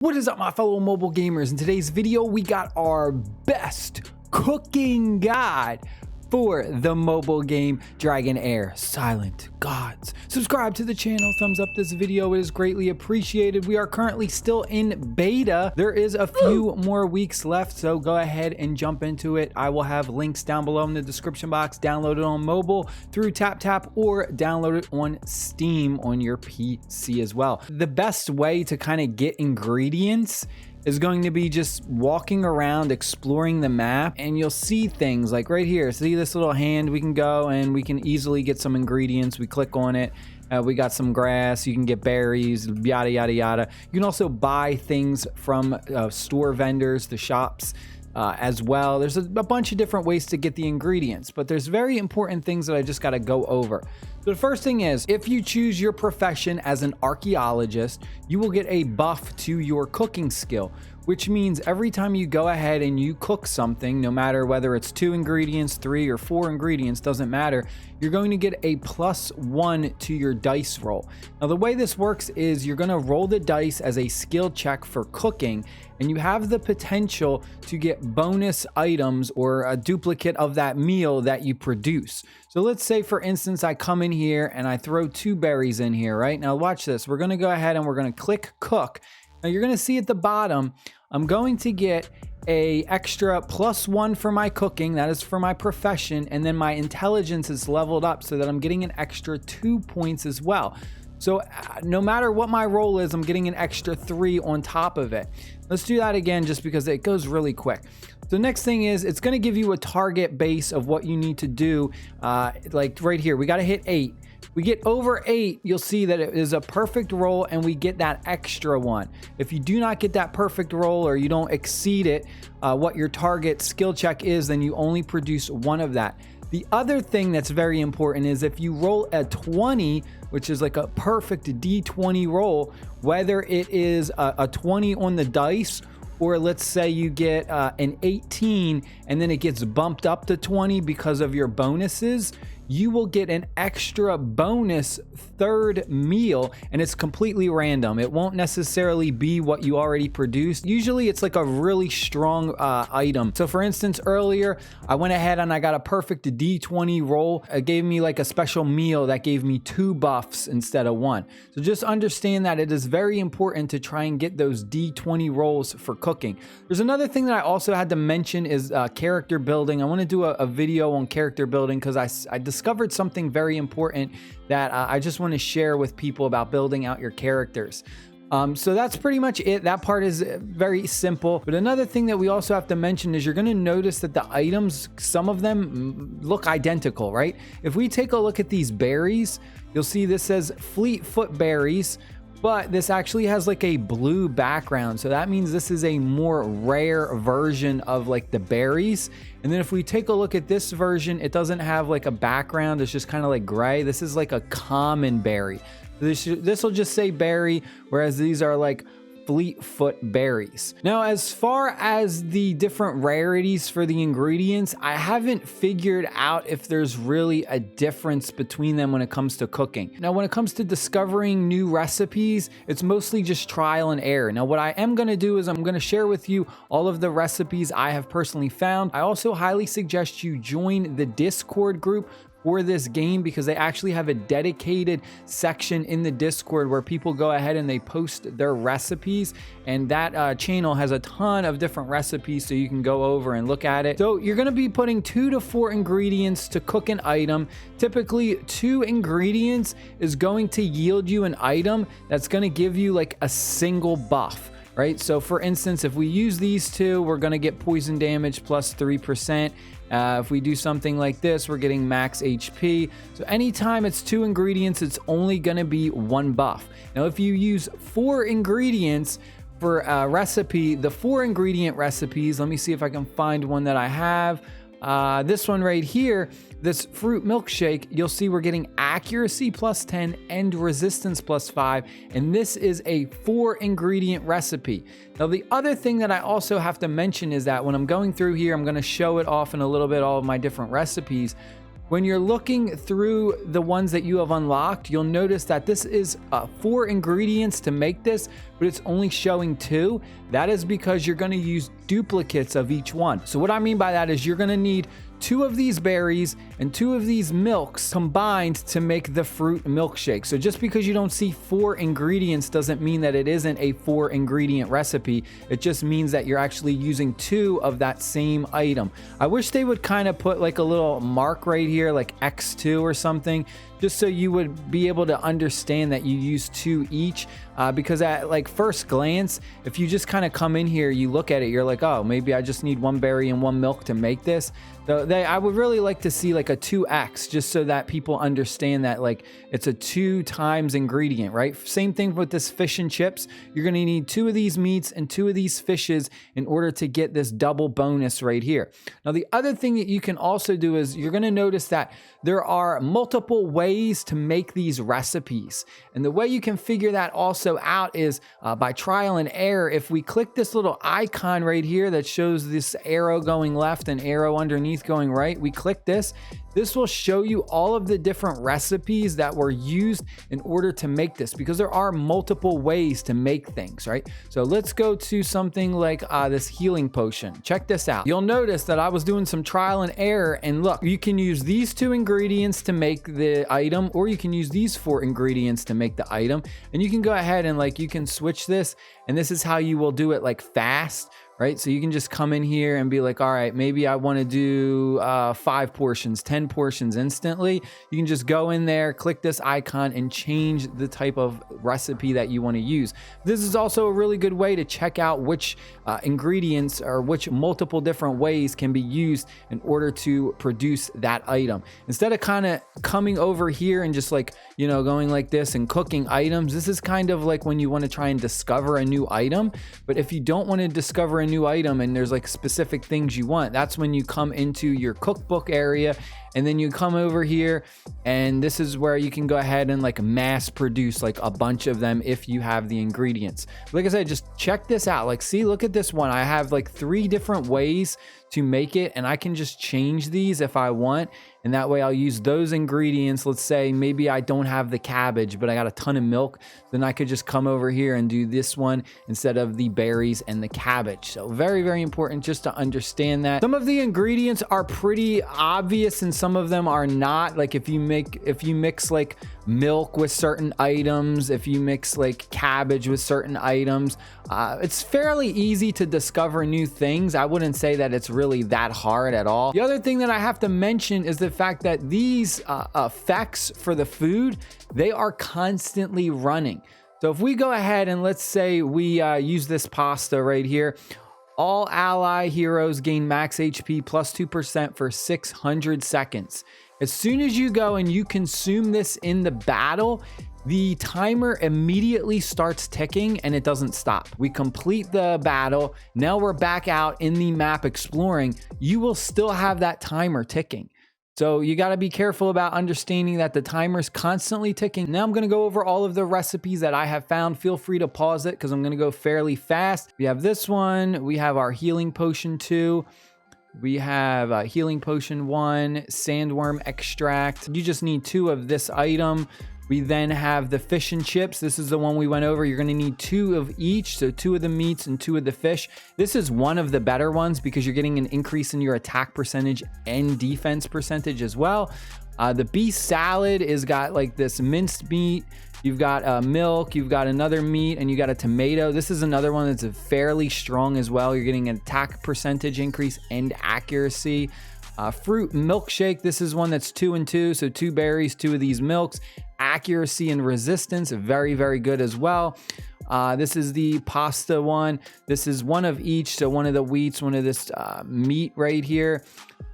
What is up, my fellow mobile gamers? In today's video, we got our best cooking guide for the mobile game Dragonheir Silent Gods. Subscribe to the channel, thumbs up this video, it is greatly appreciated. We are currently still in beta. There is a few more weeks left, so go ahead and jump into it. I will have links down below in the description box. Download it on mobile through TapTap or download it on Steam on your PC as well. The best way to kind of get ingredients is going to be just walking around, exploring the map, and you'll see things like right here. See this little hand? We can go and we can easily get some ingredients. We click on it. We got some grass. You can get berries, yada, yada, yada. You can also buy things from store vendors, the shops, as well. There's a bunch of different ways to get the ingredients, but there's very important things that I just got to go over. So the first thing is, if you choose your profession as an archaeologist, you will get a buff to your cooking skill, which means every time you go ahead and you cook something, no matter whether it's 2 ingredients, 3 or 4 ingredients, doesn't matter, you're going to get a +1 to your dice roll. Now the way this works is you're going to roll the dice as a skill check for cooking, and you have the potential to get bonus items or a duplicate of that meal that you produce. So let's say, for instance, I come in here and I throw 2 berries in here, right? Now watch this. We're going to go ahead and we're going to click cook. Now you're going to see at the bottom, I'm going to get a extra +1 for my cooking. That is for my profession. And then my intelligence is leveled up so that I'm getting an extra 2 points as well. So no matter what my roll is, I'm getting an extra 3 on top of it. Let's do that again just because it goes really quick. The next thing is, it's going to give you a target base of what you need to do. Like right here, we got to hit 8. We get over 8, you'll see that it is a perfect roll and we get that extra 1. If you do not get that perfect roll or you don't exceed it, what your target skill check is, then you only produce 1 of that. The other thing that's very important is if you roll a 20, which is like a perfect D20 roll, whether it is a 20 on the dice, or let's say you get an 18 and then it gets bumped up to 20 because of your bonuses, you will get an extra bonus 3rd meal, and it's completely random. It won't necessarily be what you already produced. Usually it's like a really strong item. So for instance, earlier I went ahead and I got a perfect D20 roll. It gave me like a special meal that gave me 2 buffs instead of 1. So just understand that it is very important to try and get those D20 rolls for cooking. There's another thing that I also had to mention is character building. I want to do a video on character building because I discovered something very important that I just want to share with people about building out your characters. So that's pretty much it. That part is very simple. But another thing that we also have to mention is you're going to notice that the items, some of them look identical, right? If we take a look at these berries, you'll see this says Fleetfoot berries, but this actually has like a blue background. So that means this is a more rare version of like the berries. And then if we take a look at this version, it doesn't have like a background. It's just kind of like gray. This is like a common berry. This will just say berry, whereas these are like Fleetfoot berries. Now, as far as the different rarities for the ingredients, I haven't figured out if there's really a difference between them when it comes to cooking. Now, when it comes to discovering new recipes, it's mostly just trial and error. Now, what I am going to do is I'm going to share with you all of the recipes I have personally found. I also highly suggest you join the Discord group for this game because they actually have a dedicated section in the Discord where people go ahead and they post their recipes, and that channel has a ton of different recipes so you can go over and look at it. So you're going to be putting 2 to 4 ingredients to cook an item. Typically 2 ingredients is going to yield you an item that's going to give you like a single buff, right? So for instance, if we use these 2, we're going to get poison damage plus 3%. If we do something like this, we're getting max HP. So anytime it's 2 ingredients, it's only going to be 1 buff. Now, if you use 4 ingredients for a recipe, the 4 ingredient recipes, let me see if I can find one that I have. This one right here, this fruit milkshake, you'll see we're getting accuracy plus 10 and resistance plus 5, and this is a 4 ingredient recipe. Now, the other thing that I also have to mention is that when I'm going through here, I'm going to show it off in a little bit, all of my different recipes. When you're looking through the ones that you have unlocked, you'll notice that this is 4 ingredients to make this, but it's only showing 2. That is because you're going to use duplicates of each one. So what I mean by that is you're going to need 2 of these berries and 2 of these milks combined to make the fruit milkshake. So just because you don't see 4 ingredients doesn't mean that it isn't a 4 ingredient recipe. It just means that you're actually using 2 of that same item. I wish they would kind of put like a little mark right here, like X2 or something, just so you would be able to understand that you use 2 each. Because at like first glance, if you just kind of come in here, you look at it, you're like, oh, maybe I just need 1 berry and 1 milk to make this. So I would really like to see like a 2x, just so that people understand that like it's a 2 times ingredient, right? Same thing with this fish and chips. You're going to need 2 of these meats and 2 of these fishes in order to get this double bonus right here. Now, the other thing that you can also do is you're going to notice that there are multiple ways to make these recipes. And the way you can figure that also out is by trial and error. If we click this little icon right here that shows this arrow going left and arrow underneath going right, we click this. This will show you all of the different recipes that were used in order to make this, because there are multiple ways to make things, right? So let's go to something like this healing potion. Check this out. You'll notice that I was doing some trial and error, and look, you can use these 2 ingredients to make the item, or you can use these 4 ingredients to make the item, and you can go ahead and like you can switch this, and this is how you will do it like fast. Right? So you can just come in here and be like, all right, maybe I want to do 5 portions, 10 portions instantly. You can just go in there, click this icon, and change the type of recipe that you want to use. This is also a really good way to check out which ingredients or which multiple different ways can be used in order to produce that item. Instead of kind of coming over here and just like, you know, going like this and cooking items, this is kind of like when you want to try and discover a new item. But if you don't want to discover a new item and there's like specific things you want, that's when you come into your cookbook area, and then you come over here, and this is where you can go ahead and like mass produce like a bunch of them if you have the ingredients. Like I said, just check this out. Like, see, look at this one. I have like 3 different ways to make it, and I can just change these if I want, and that way I'll use those ingredients. Let's say maybe I don't have the cabbage, but I got a ton of milk, then I could just come over here and do this one instead of the berries and the cabbage. So very, very important just to understand that. Some of the ingredients are pretty obvious and some of them are not. Like if you mix like milk with certain items, if you mix like cabbage with certain items, it's fairly easy to discover new things. I wouldn't say that it's really that hard at all. The other thing that I have to mention is the fact that these effects for the food, they are constantly running. So if we go ahead and let's say we use this pasta right here, all ally heroes gain max HP plus 2% for 600 seconds. As soon as you go and you consume this in the battle, the timer immediately starts ticking and it doesn't stop. We complete the battle. Now we're back out in the map exploring. You will still have that timer ticking. So you got to be careful about understanding that the timer is constantly ticking. Now I'm going to go over all of the recipes that I have found. Feel free to pause it because I'm going to go fairly fast. We have this one. We have our healing potion 2. We have healing potion 1, sandworm extract. You just need 2 of this item. We then have the fish and chips. This is the one we went over. You're going to need 2 of each. So 2 of the meats and 2 of the fish. This is one of the better ones because you're getting an increase in your attack percentage and defense percentage as well. The beef salad is got like this minced meat. You've got milk, you've got another meat, and you got a tomato. This is another one that's fairly strong as well. You're getting an attack percentage increase and accuracy. Fruit milkshake. This is one that's 2 and 2. So 2 berries, 2 of these milks. Accuracy and resistance, very, very good as well. This is the pasta one. This is 1 of each. So 1 of the wheats, 1 of this meat right here,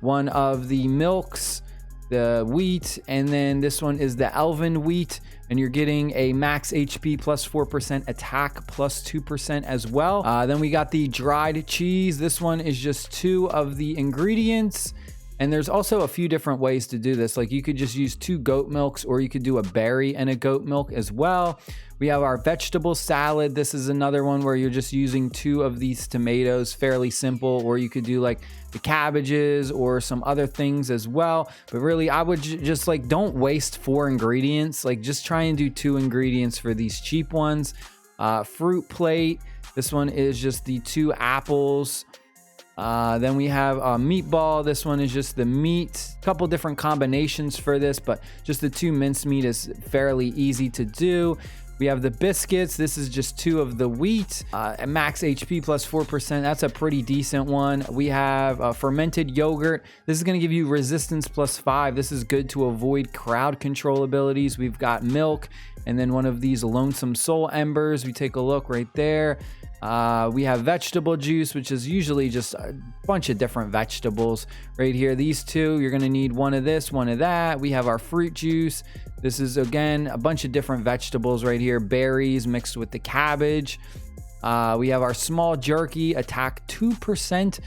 1 of the milks, the wheat, and then this one is the elven wheat, and you're getting a max HP plus 4%, attack plus 2% as well. Then we got the dried cheese. This one is just 2 of the ingredients. And there's also a few different ways to do this. Like you could just use 2 goat milks, or you could do a berry and a goat milk as well. We have our vegetable salad. This is another one where you're just using 2 of these tomatoes, fairly simple, or you could do like the cabbages or some other things as well. But really, I would just like, don't waste 4 ingredients. Like just try and do 2 ingredients for these cheap ones. fruit plate. This one is just the 2 apples. Then we have a meatball. This one is just the meat. A couple different combinations for this, but just the 2 mincemeat is fairly easy to do. We have the biscuits. This is just 2 of the wheat. Max HP plus 4%. That's a pretty decent one. We have fermented yogurt. This is going to give you resistance plus 5. This is good to avoid crowd control abilities. We've got milk, and then one of these lonesome soul embers. We take a look right there. We have vegetable juice, which is usually just a bunch of different vegetables right here. These 2, you're going to need one of this, one of that. We have our fruit juice. This is, again, a bunch of different vegetables right here. Berries mixed with the cabbage. We have our small jerky, attack 2%.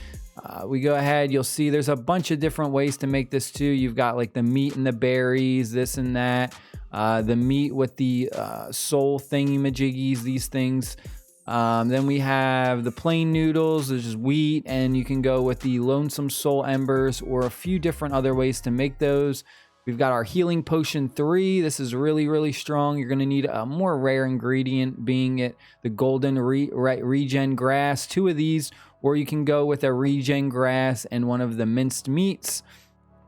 We go ahead, you'll see there's a bunch of different ways to make this too. You've got like the meat and the berries, this and that. The meat with the soul thingy-majiggies, these things. Then we have the plain noodles, there's just wheat, and you can go with the lonesome soul embers or a few different other ways to make those. We've got our healing potion 3. This is really, really strong. You're going to need a more rare ingredient, being it the golden regen grass, 2 of these, or you can go with a regen grass and one of the minced meats.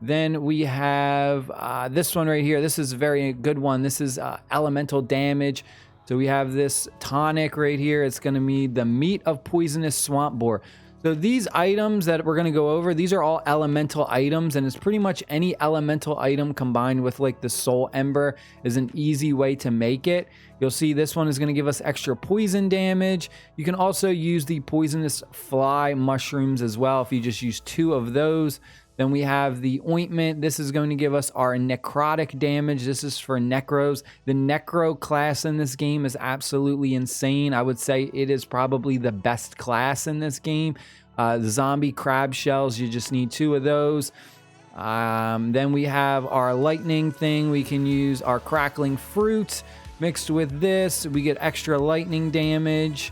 Then we have this one right here. This is a very good one. This is elemental damage. So we have this tonic right here. It's going to be the meat of poisonous swamp boar. So these items that we're going to go over, these are all elemental items, and it's pretty much any elemental item combined with like the soul ember is an easy way to make it. You'll see this one is going to give us extra poison damage. You can also use the poisonous fly mushrooms as well if you just use 2 of those. Then we have the ointment. This is going to give us our necrotic damage. This is for necros. The necro class in this game is absolutely insane. I would say it is probably the best class in this game. The zombie crab shells, you just need 2 of those. Then we have our lightning thing. We can use our crackling fruit mixed with this. We get extra lightning damage.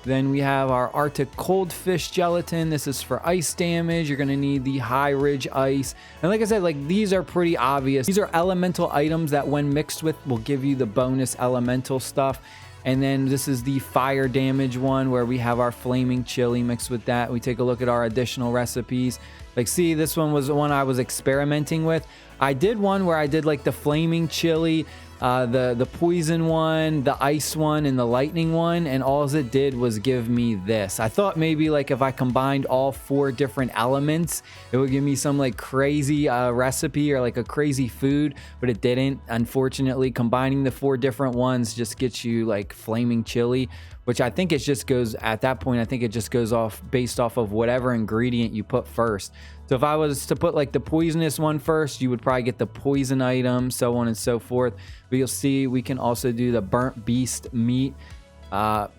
Then we have our Arctic Coldfish Gelatin. This is for ice damage. You're going to need the High Ridge Ice. And like I said, like these are pretty obvious. These are elemental items that when mixed with will give you the bonus elemental stuff. And then this is the fire damage one where we have our flaming chili mixed with that. We take a look at our additional recipes. Like, see, this one was the one I was experimenting with. I did one where I did like the flaming chili, the poison one, the ice one, and the lightning one, and all it did was give me this. I thought maybe like if I combined all 4 different elements, it would give me some like crazy recipe or like a crazy food, but it didn't. Unfortunately, combining the 4 different ones just gets you like flaming chili, which I think it just goes, at that point, I think it just goes off based off of whatever ingredient you put first. So if I was to put like the poisonous one first, you would probably get the poison item, so on and so forth. But you'll see we can also do the burnt beast meat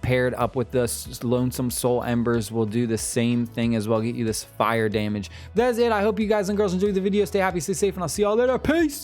paired up with the lonesome soul embers. Will do the same thing as well, get you this fire damage. That's it. I hope you guys and girls enjoyed the video. Stay happy, stay safe, and I'll see y'all later. Peace.